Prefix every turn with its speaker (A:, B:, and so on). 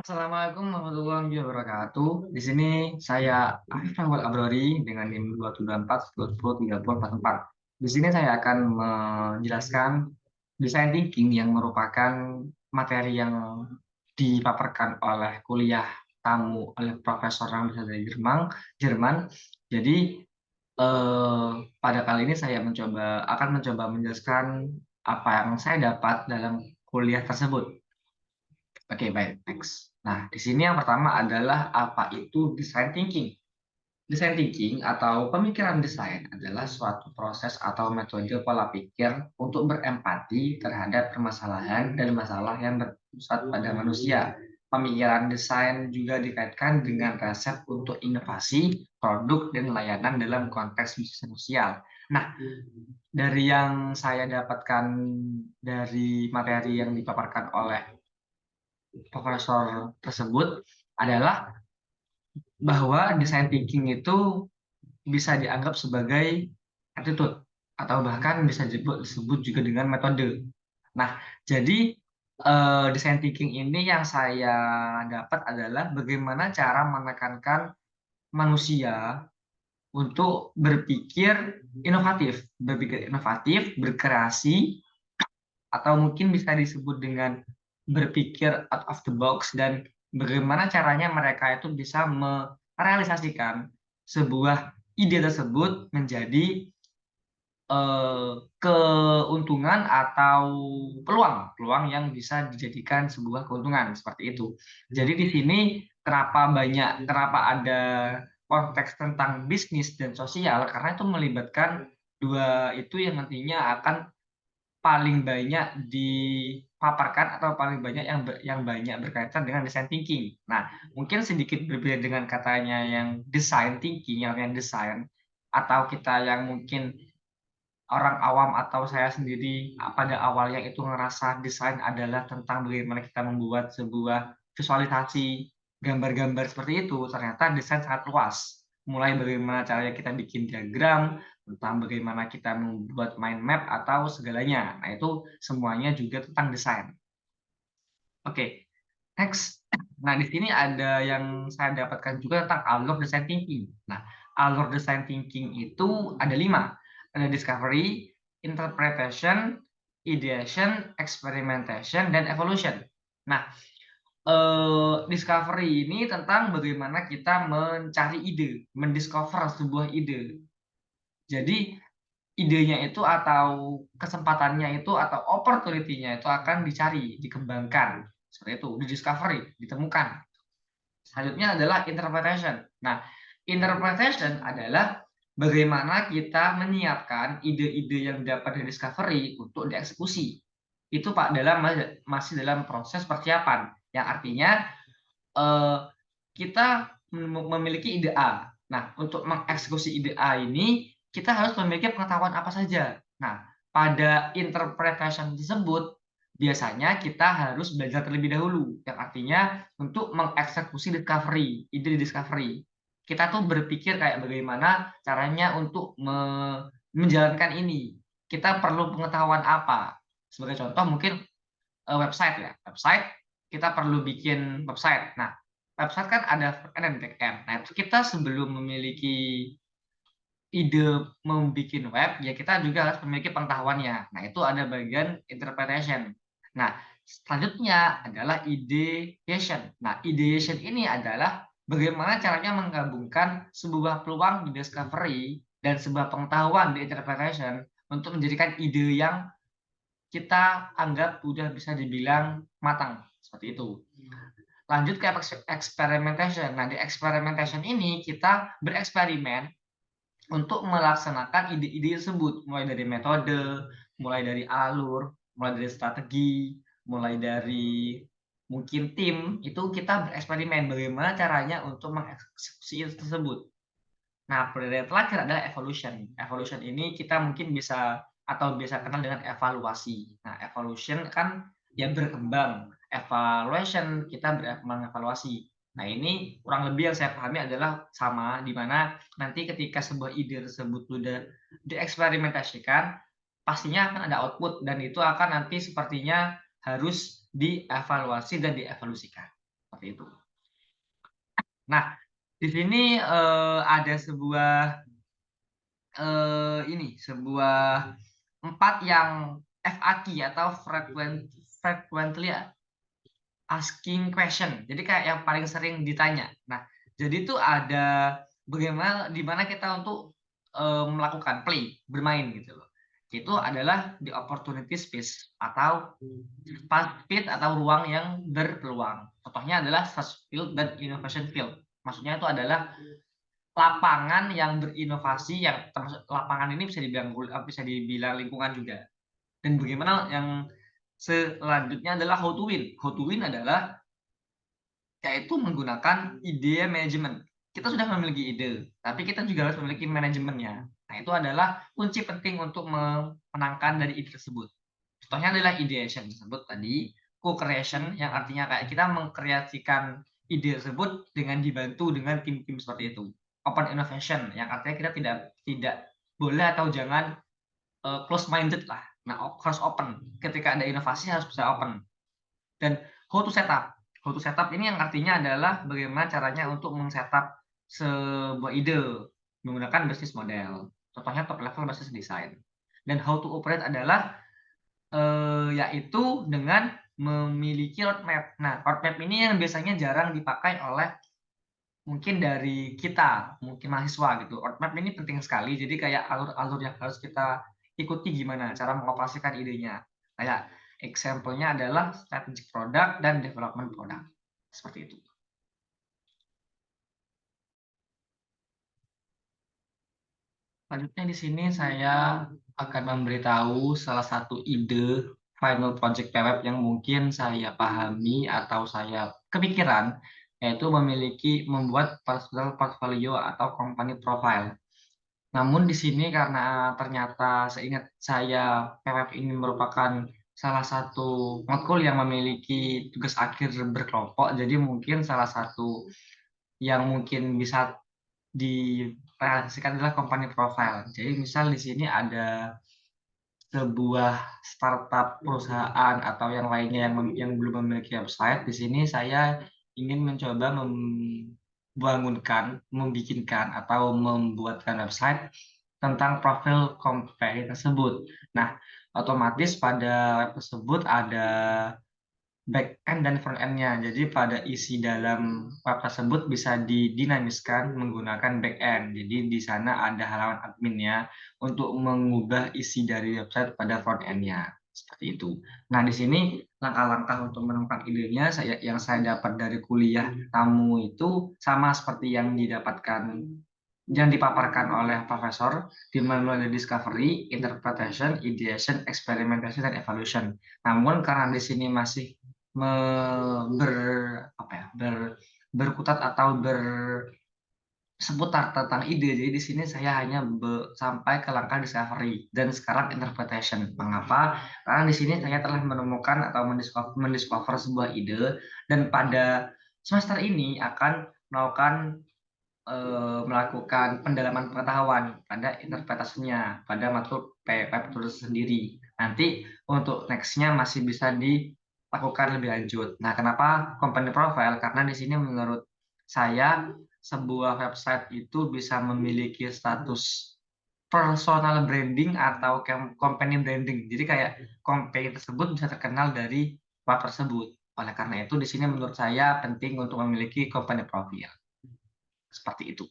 A: Assalamualaikum warahmatullahi wabarakatuh. Di sini saya Afif Rahmat Abrori dengan NIM 2724 20 30 44. Di sini saya akan menjelaskan design thinking yang merupakan materi yang dipaparkan oleh kuliah tamu oleh profesor yang berasal dari Jerman. Jadi pada kali ini saya akan mencoba menjelaskan apa yang saya dapat dalam kuliah tersebut. Oke, baik, next. Nah, di sini yang pertama adalah apa itu design thinking. Design thinking atau pemikiran desain adalah suatu proses atau metode pola pikir untuk berempati terhadap permasalahan dan masalah yang berpusat pada manusia. Pemikiran desain juga dikaitkan dengan resep untuk inovasi, produk, dan layanan dalam konteks bisnis sosial. Nah, dari yang saya dapatkan dari materi yang dipaparkan oleh profesor tersebut adalah bahwa design thinking itu bisa dianggap sebagai attitude atau bahkan bisa disebut juga dengan metode. Nah, jadi design thinking ini yang saya dapat adalah bagaimana cara menekankan manusia untuk berpikir inovatif, berkreasi, atau mungkin bisa disebut dengan berpikir out of the box dan bagaimana caranya mereka itu bisa merealisasikan sebuah ide tersebut menjadi keuntungan atau peluang yang bisa dijadikan sebuah keuntungan seperti itu. Jadi di sini kenapa ada konteks tentang bisnis dan sosial karena itu melibatkan dua itu yang nantinya akan paling banyak dipaparkan atau paling banyak yang banyak berkaitan dengan design thinking. Nah, mungkin sedikit berbeda dengan katanya yang design thinking, yang desain, atau kita yang mungkin orang awam atau saya sendiri pada awalnya itu ngerasa desain adalah tentang bagaimana kita membuat sebuah visualisasi gambar-gambar seperti itu. Ternyata desain sangat luas. Mulai bagaimana caranya kita bikin diagram, tentang bagaimana kita membuat mind map atau segalanya. Nah, itu semuanya juga tentang desain. Oke, next. Nah, di sini ada yang saya dapatkan juga tentang alur design thinking. Nah, alur design thinking itu ada 5. Ada discovery, interpretation, ideation, experimentation, dan evolution. Nah, discovery ini tentang bagaimana kita mencari ide, mendiscover sebuah ide. Jadi idenya itu atau kesempatannya itu atau opportunity-nya itu akan dicari, dikembangkan. Seperti itu, di-discovery, ditemukan. Selanjutnya adalah interpretation. Nah, interpretation adalah bagaimana kita menyiapkan ide-ide yang dapat di-discovery untuk dieksekusi. Itu Pak masih dalam proses persiapan, yang artinya eh, kita memiliki ide A. Nah, untuk mengeksekusi ide A ini, kita harus memiliki pengetahuan apa saja. Nah, pada interpretation tersebut, biasanya kita harus belajar terlebih dahulu, yang artinya untuk mengeksekusi ide discovery. Kita tuh berpikir kayak bagaimana caranya untuk menjalankan ini. Kita perlu pengetahuan apa? Sebagai contoh mungkin website ya. Website kita perlu bikin website. Nah, website kan ada front end dan back end. Nah, itu kita sebelum memiliki ide membuat web, ya kita juga harus memiliki pengetahuannya. Nah, itu ada bagian interpretation. Nah, selanjutnya adalah ideation. Nah, ideation ini adalah bagaimana caranya menggabungkan sebuah peluang di discovery dan sebuah pengetahuan di interpretation untuk menjadikan ide yang kita anggap udah bisa dibilang matang, seperti itu. Lanjut ke experimentation. Nah, di experimentation ini kita bereksperimen untuk melaksanakan ide-ide tersebut, mulai dari metode, mulai dari alur, mulai dari strategi, mulai dari mungkin tim, itu kita bereksperimen bagaimana caranya untuk mengeksekusi tersebut. Nah, yang terakhir adalah evolution. Evolution ini kita mungkin bisa atau biasa kenal dengan evaluasi. Nah, evolution kan ya berkembang. Evaluation kita mengevaluasi. Nah, ini kurang lebih yang saya pahami adalah sama, di mana nanti ketika sebuah ide tersebut sudah dieksperimentasikan, pastinya akan ada output dan itu akan nanti sepertinya harus dievaluasi dan dievolusikan. Seperti itu. Nah, di sini ada sebuah 4 yang FAQ atau frequently asking question. Jadi kayak yang paling sering ditanya. Nah, jadi itu ada bagaimana di mana kita untuk melakukan bermain gitu loh. Itu adalah di opportunity space atau space atau ruang yang berpeluang. Contohnya adalah search field dan innovation field. Maksudnya itu adalah lapangan yang berinovasi, yang termasuk lapangan ini bisa dibilang lingkungan juga. Dan bagaimana yang selanjutnya adalah how to win. How to win adalah yaitu menggunakan ide manajemen. Kita sudah memiliki ide, tapi kita juga harus memiliki manajemennya. Nah, itu adalah kunci penting untuk memenangkan dari ide tersebut. Contohnya adalah ideation tersebut tadi, co-creation yang artinya kayak kita mengkreasikan ide tersebut dengan dibantu dengan tim-tim seperti itu. Open innovation yang artinya kita tidak boleh atau jangan close minded lah. Nah, harus open. Ketika ada inovasi harus bisa open. Dan how to setup. How to setup ini yang artinya adalah bagaimana caranya untuk men-setup sebuah ide menggunakan business model. Contohnya top level business design. Dan how to operate adalah yaitu dengan memiliki roadmap. Nah, roadmap ini yang biasanya jarang dipakai oleh mungkin dari kita, mungkin mahasiswa gitu. Roadmap ini penting sekali, jadi kayak alur-alur yang harus kita ikuti gimana cara mengoperasikan idenya. Kayak example-nya adalah strategic product dan development product. Seperti itu. Selanjutnya di sini saya akan memberitahu salah satu ide final project PWeb yang mungkin saya pahami atau saya kepikiran, yaitu membuat personal portfolio atau company profile. Namun di sini karena ternyata seingat saya PWeb ini merupakan salah satu matkul yang memiliki tugas akhir berkelompok, jadi mungkin salah satu yang mungkin bisa direalisasikan adalah company profile. Jadi misal di sini ada sebuah startup perusahaan atau yang lainnya yang belum memiliki website. Di sini saya ingin mencoba membikinkan atau membuatkan website tentang profil company tersebut. Nah, otomatis pada web tersebut ada back end dan front end-nya. Jadi pada isi dalam web tersebut bisa didinamiskan menggunakan back end. Jadi di sana ada halaman adminnya untuk mengubah isi dari website pada front end-nya. Seperti itu. Nah, di sini langkah-langkah untuk menemukan idenya yang saya dapat dari kuliah tamu itu sama seperti yang dipaparkan oleh profesor, dimulai dari discovery, interpretation, ideation, experimentation, dan evaluation. Namun karena di sini masih me, ber apa ya ber, berkutat atau seputar tentang ide. Jadi di sini saya hanya sampai ke langkah discovery dan sekarang interpretation. Mengapa? Karena di sini saya telah menemukan atau mendiscover sebuah ide dan pada semester ini akan melakukan pendalaman pengetahuan pada interpretasinya pada matkul PWeb itu sendiri. Nanti untuk next-nya masih bisa dilakukan lebih lanjut. Nah, kenapa company profile? Karena di sini menurut saya sebuah website itu bisa memiliki status personal branding atau company branding. Jadi kayak company tersebut bisa terkenal dari web tersebut. Oleh karena itu di sini menurut saya penting untuk memiliki company profile. Seperti itu.